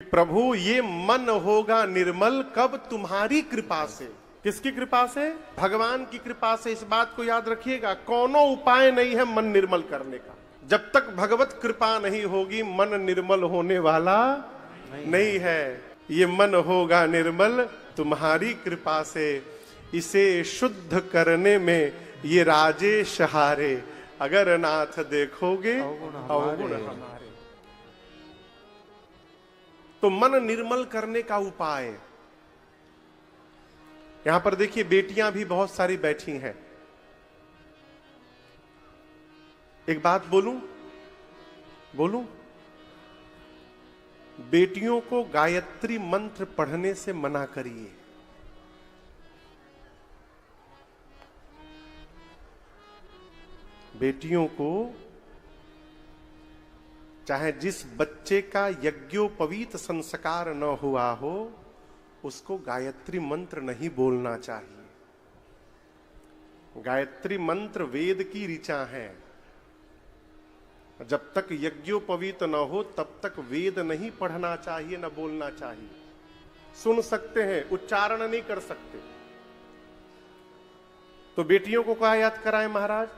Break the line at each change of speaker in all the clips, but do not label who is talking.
प्रभु ये मन होगा निर्मल कब तुम्हारी कृपा से। किसकी कृपा से? भगवान की कृपा से। इस बात को याद रखिएगा, कोनो उपाय नहीं है मन निर्मल करने का। जब तक भगवत कृपा नहीं होगी मन निर्मल होने वाला नहीं है। ये मन होगा निर्मल तुम्हारी कृपा से, इसे शुद्ध करने में ये राजेश हारे। अगर नाथ देखोगे अवगुण हमारे। तो मन निर्मल करने का उपाय यहां पर देखिए, बेटियां भी बहुत सारी बैठी हैं। एक बात बोलूं, बेटियों को गायत्री मंत्र पढ़ने से मना करिए। बेटियों को, चाहे जिस बच्चे का यज्ञोपवीत संस्कार न हुआ हो, उसको गायत्री मंत्र नहीं बोलना चाहिए। गायत्री मंत्र वेद की ऋचा है। जब तक यज्ञोपवीत न हो तब तक वेद नहीं पढ़ना चाहिए, न बोलना चाहिए। सुन सकते हैं, उच्चारण नहीं कर सकते। तो बेटियों को क्या याद कराएं महाराज?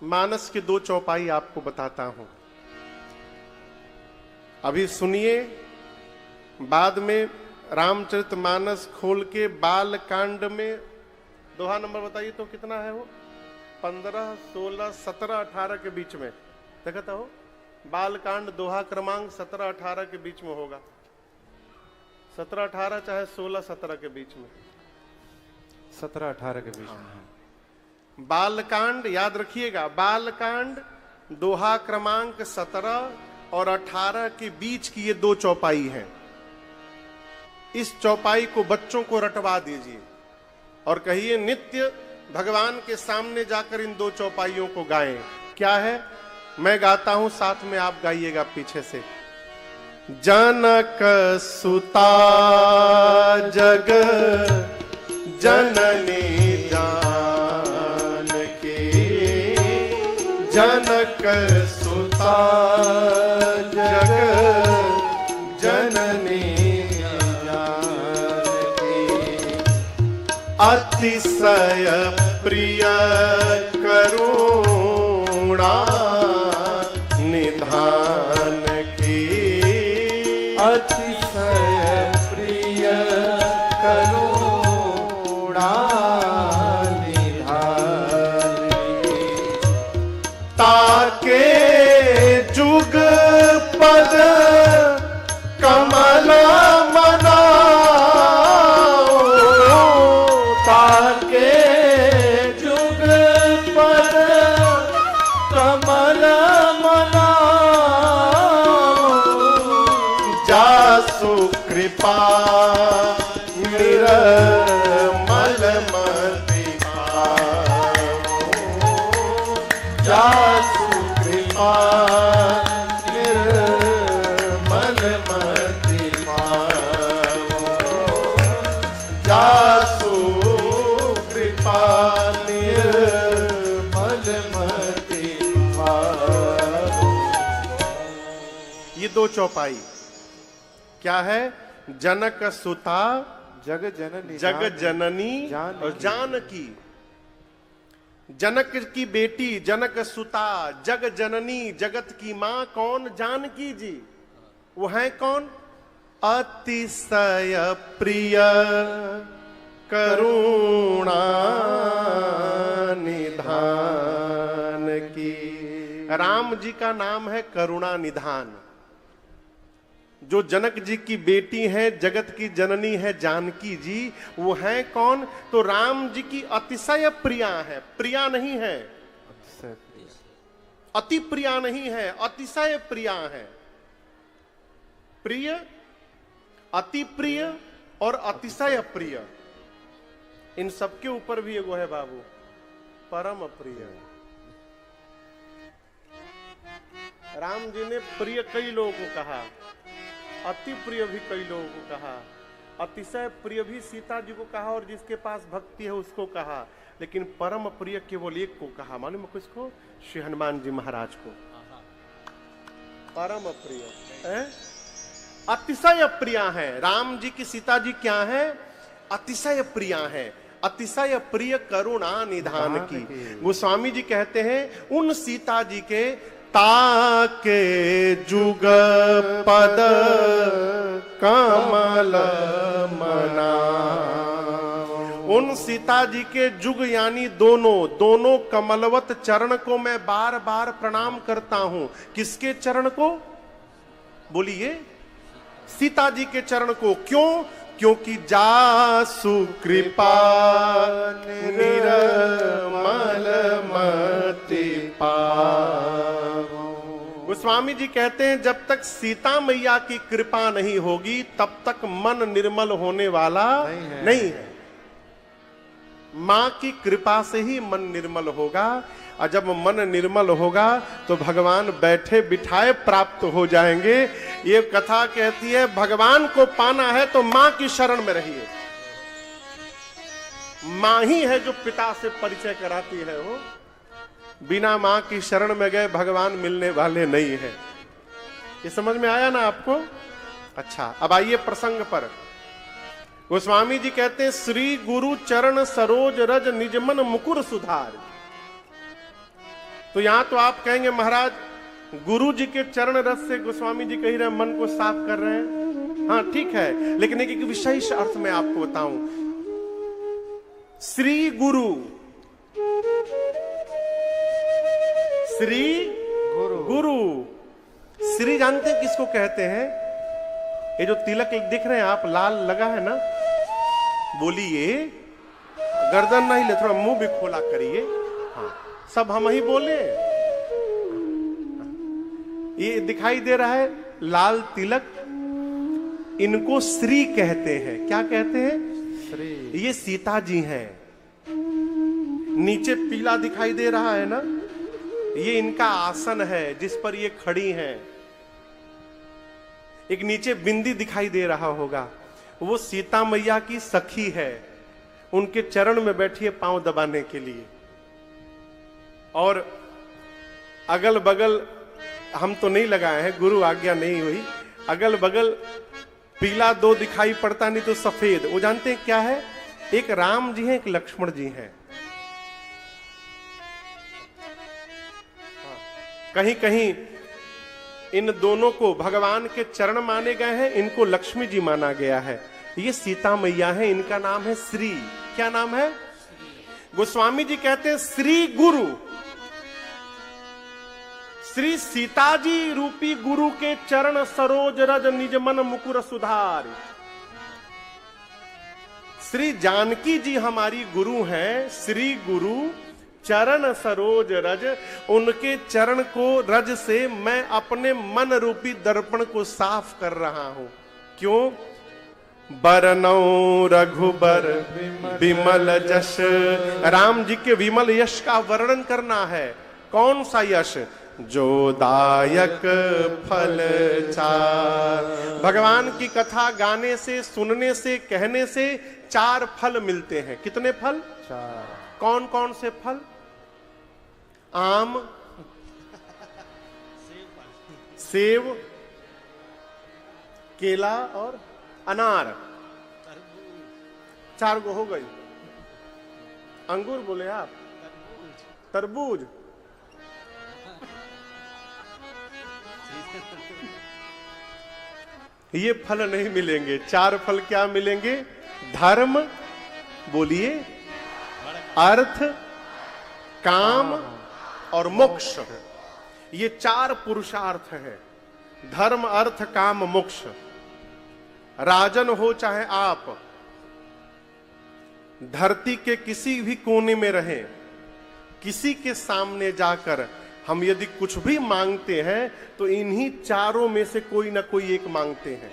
मानस के 2 चौपाई आपको बताता हूं, अभी सुनिए। बाद में रामचरितमानस खोल के बाल कांड में दोहा नंबर बताइए तो कितना है वो? 15, 16, 17, 18 के बीच में देखता हो। बाल कांड दोहा क्रमांक 17, 18 के बीच में होगा। 17, 18 चाहे 16, 17 के बीच में,
17, 18 के बीच में।
बाल कांड याद रखिएगा। बाल कांड दोहा क्रमांक 17 और 18 के बीच की ये 2 चौपाई हैं। इस चौपाई को बच्चों को रटवा दीजिए और कहिए नित्य भगवान के सामने जाकर इन 2 चौपाइयों को गाएं। क्या है? मैं गाता हूं, साथ में आप गाइएगा पीछे से। जनक सुता जग जननी जानकी, जनक सुता जग जननी जानकी, अतिशय प्रिय करुणा निधान की,
अतिशय प्रिय करुणा निधान की,
ताके जुग पद कमल मनाओ, ताके जुग पद कमल मनाओ, जासु कृपा निर्मल मति पाओ, जासु कृपा निर्मल मति पाओ, जासु कृपा निर्मल मति पाओ। ये 2 चौपाई क्या है? जनक सुता
जग जननी,
जग जननी और जानकी। जनक की बेटी जनक सुता, जग जननी जगत की मां कौन? जानकी जी। वो है कौन? अतिशय प्रिय करुणा निधान की। राम जी का नाम है करुणा निधान। जो जनक जी की बेटी है, जगत की जननी है जानकी जी, वो है कौन? तो राम जी की अतिशय प्रिया है। प्रिया नहीं है, अति प्रिया नहीं है, अतिशय प्रिया है। प्रिय, अति प्रिय और अतिशय प्रिय, इन सबके ऊपर भी एगो है बाबू, परम प्रिय। राम जी ने प्रिय कई लोगों को कहा, अति प्रिय भी कई लोगों को कहा, अतिशय प्रिय भी सीता जी को कहा और जिसके पास भक्ति है उसको कहा, लेकिन परम प्रिय केवल एक को कहा। मालूम किसको? श्री हनुमान जी महाराज को। परम प्रिय है। अतिशय प्रिया है। राम जी की सीता जी क्या है? अतिशय प्रिया है, अतिशय प्रिय करुणा निधान की। गोस्वामी जी कहते हैं उन सीता जी के ताके जुग पद कमल मना। उन सीता जी के जुग यानी दोनों कमलवत चरण को मैं बार बार प्रणाम करता हूं। किसके चरण को? बोलिए, सीता जी के चरण को। क्यों? क्योंकि जासु कृपा निर्मल मति पावो। गोस्वामी जी कहते हैं जब तक सीता मैया की कृपा नहीं होगी तब तक मन निर्मल होने वाला नहीं है। मां की कृपा से ही मन निर्मल होगा, और जब मन निर्मल होगा तो भगवान बैठे बिठाए प्राप्त हो जाएंगे। ये कथा कहती है भगवान को पाना है तो मां की शरण में रहिए। मां ही है जो पिता से परिचय कराती है। वो बिना मां की शरण में गए भगवान मिलने वाले नहीं है। ये समझ में आया ना आपको? अच्छा, अब आइए प्रसंग पर। गोस्वामी जी कहते हैं श्री गुरु चरण सरोज रज निजमन मुकुर सुधार। तो यहां तो आप कहेंगे महाराज गुरु जी के चरण रस से गोस्वामी जी कह रहे हैं मन को साफ कर रहे हैं। हाँ ठीक है, लेकिन एक विशेष अर्थ में आपको बताऊं। श्री गुरु, श्री गुरु, श्री जानते हैं किसको कहते हैं? ये जो तिलक दिख रहे हैं आप, लाल लगा है ना, बोलिए, गर्दन नहीं ले, थोड़ा मुंह भी खोला करिए। हाँ, सब हम ही बोले। ये दिखाई दे रहा है लाल तिलक, इनको श्री कहते हैं। क्या कहते हैं? श्री। ये सीता जी हैं। नीचे पीला दिखाई दे रहा है ना, ये इनका आसन है जिस पर ये खड़ी हैं। एक नीचे बिंदी दिखाई दे रहा होगा, वो सीता मैया की सखी है। उनके चरण में बैठी है पांव दबाने के लिए। और अगल बगल हम तो नहीं लगाए हैं, गुरु आज्ञा नहीं हुई, अगल बगल पीला दो दिखाई पड़ता, नहीं तो सफेद। वो जानते हैं क्या है? एक राम जी हैं, एक लक्ष्मण जी हैं। कहीं कहीं इन दोनों को भगवान के चरण माने गए हैं, इनको लक्ष्मी जी माना गया है। ये सीता मैया है, इनका नाम है श्री। क्या नाम है? गोस्वामी जी कहते हैं श्री गुरु, श्री सीता जी रूपी गुरु के चरण सरोज रज निज मन मुकुर सुधार। श्री जानकी जी हमारी गुरु हैं। श्री गुरु चरण सरोज रज, उनके चरण को रज से मैं अपने मन रूपी दर्पण को साफ कर रहा हूं। क्यों? बरनौ रघुबर विमल जश, राम जी के विमल यश का वर्णन करना है। कौन सा यश? जो दायक फल चार। भगवान की कथा गाने से, सुनने से, कहने से 4 फल मिलते हैं। कितने फल? 4। कौन कौन से फल? आम, सेब, केला और अनार। 4 गो हो गई। अंगूर बोले आप? तरबूज। ये फल नहीं मिलेंगे। 4 फल क्या मिलेंगे? धर्म, बोलिए, अर्थ, काम और मोक्ष। ये 4 पुरुषार्थ हैं। धर्म, अर्थ, काम, मोक्ष। राजन हो चाहे आप, धरती के किसी भी कोने में रहें, किसी के सामने जाकर हम यदि कुछ भी मांगते हैं तो इन्हीं 4 में से कोई ना कोई एक मांगते हैं।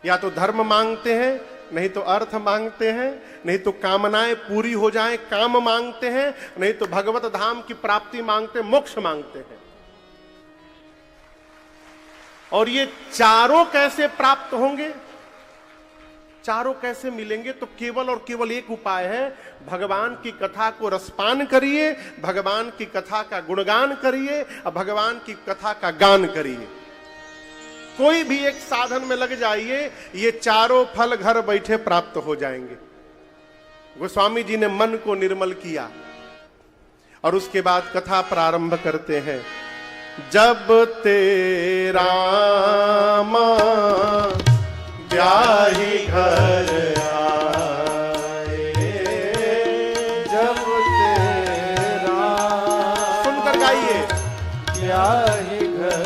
या तो धर्म मांगते हैं, नहीं तो अर्थ मांगते हैं, नहीं तो कामनाएं पूरी हो जाएं काम मांगते हैं, नहीं तो भगवत धाम की प्राप्ति मांगते, मोक्ष मांगते हैं। और ये 4 कैसे प्राप्त होंगे? 4 कैसे मिलेंगे? तो केवल और केवल एक उपाय है, भगवान की कथा को रसपान करिए, भगवान की कथा का गुणगान करिए और भगवान की कथा का गान करिए। कोई भी एक साधन में लग जाइए, ये चारों फल घर बैठे प्राप्त हो जाएंगे। गोस्वामी जी ने मन को निर्मल किया और उसके बाद कथा प्रारंभ करते हैं। जब तेरा ब्याही घर आए,
जब तेरा
सुनकर गाइए।
ब्याही